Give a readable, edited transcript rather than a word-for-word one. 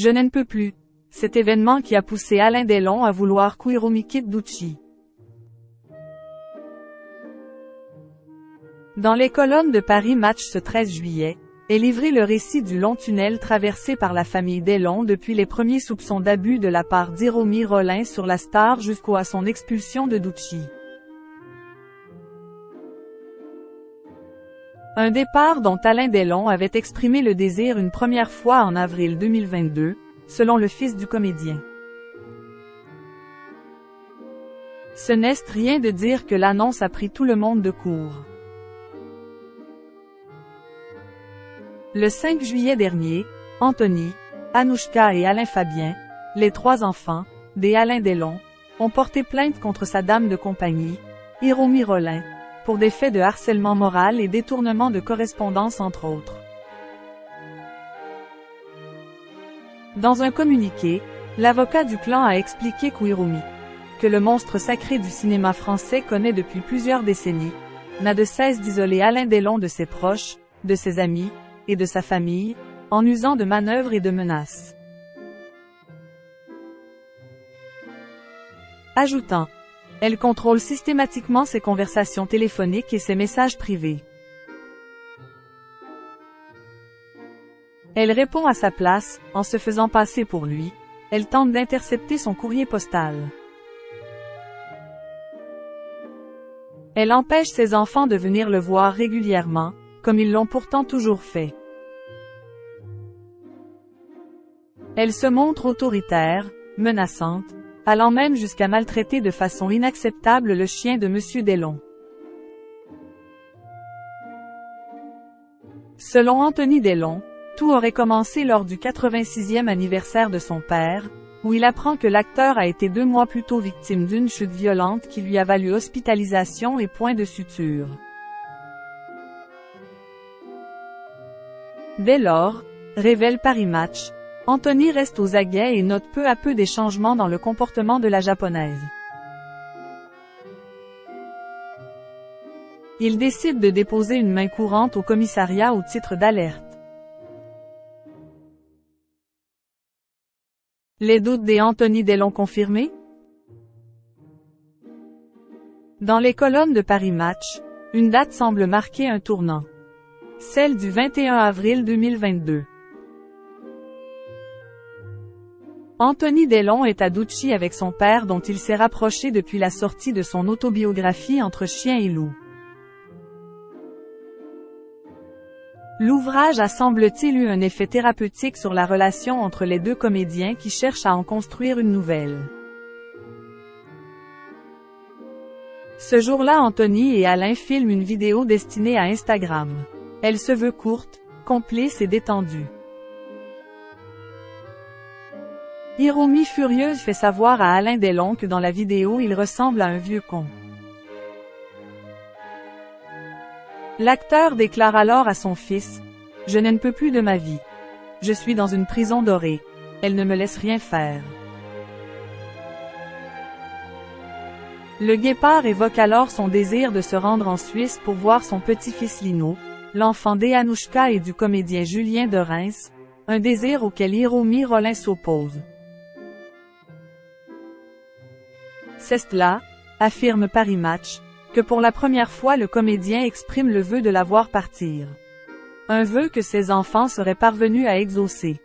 Je n'en peux plus. Cet événement qui a poussé Alain Delon à vouloir qu'Hiromi quitte Doechii. Dans les colonnes de Paris Match ce 13 juillet, est livré le récit du long tunnel traversé par la famille Delon depuis les premiers soupçons d'abus de la part d'Hiromi Rollin sur la star jusqu'à son expulsion de Doechii. Un départ dont Alain Delon avait exprimé le désir une première fois en avril 2022, selon le fils du comédien. Ce n'est rien de dire que l'annonce a pris tout le monde de court. Le 5 juillet dernier, Anthony, Anouchka et Alain Fabien, les trois enfants, des Alain Delon, ont porté plainte contre sa dame de compagnie, Hiromi Rollin, pour des faits de harcèlement moral et détournement de correspondance entre autres. Dans un communiqué, l'avocat du clan a expliqué qu'Hiromi, que le monstre sacré du cinéma français connaît depuis plusieurs décennies, n'a de cesse d'isoler Alain Delon de ses proches, de ses amis, et de sa famille, en usant de manœuvres et de menaces. Ajoutant, elle contrôle systématiquement ses conversations téléphoniques et ses messages privés. Elle répond à sa place, en se faisant passer pour lui, elle tente d'intercepter son courrier postal. Elle empêche ses enfants de venir le voir régulièrement, comme ils l'ont pourtant toujours fait. Elle se montre autoritaire, menaçante, allant même jusqu'à maltraiter de façon inacceptable le chien de Monsieur Delon. Selon Anthony Delon, tout aurait commencé lors du 86e anniversaire de son père, où il apprend que l'acteur a été 2 mois plus tôt victime d'une chute violente qui lui a valu hospitalisation et point de suture. Dès lors, révèle Paris Match, Anthony reste aux aguets et note peu à peu des changements dans le comportement de la japonaise. Il décide de déposer une main courante au commissariat au titre d'alerte. Les doutes des Anthony Delon confirmés? Dans les colonnes de Paris Match, une date semble marquer un tournant. Celle du 21 avril 2022. Anthony Delon est à Doechii avec son père dont il s'est rapproché depuis la sortie de son autobiographie Entre chien et loup. L'ouvrage a semble-t-il eu un effet thérapeutique sur la relation entre les deux comédiens qui cherchent à en construire une nouvelle. Ce jour-là, Anthony et Alain filment une vidéo destinée à Instagram. Elle se veut courte, complice et détendue. Hiromi furieuse fait savoir à Alain Delon que dans la vidéo il ressemble à un vieux con. L'acteur déclare alors à son fils, « Je n'en peux plus de ma vie. Je suis dans une prison dorée. Elle ne me laisse rien faire. » Le guépard évoque alors son désir de se rendre en Suisse pour voir son petit-fils Lino, l'enfant d'Anouchka et du comédien Julien de Reims, un désir auquel Hiromi Rollin s'oppose. C'est là, affirme Paris Match, que pour la première fois le comédien exprime le vœu de la voir partir. Un vœu que ses enfants seraient parvenus à exaucer.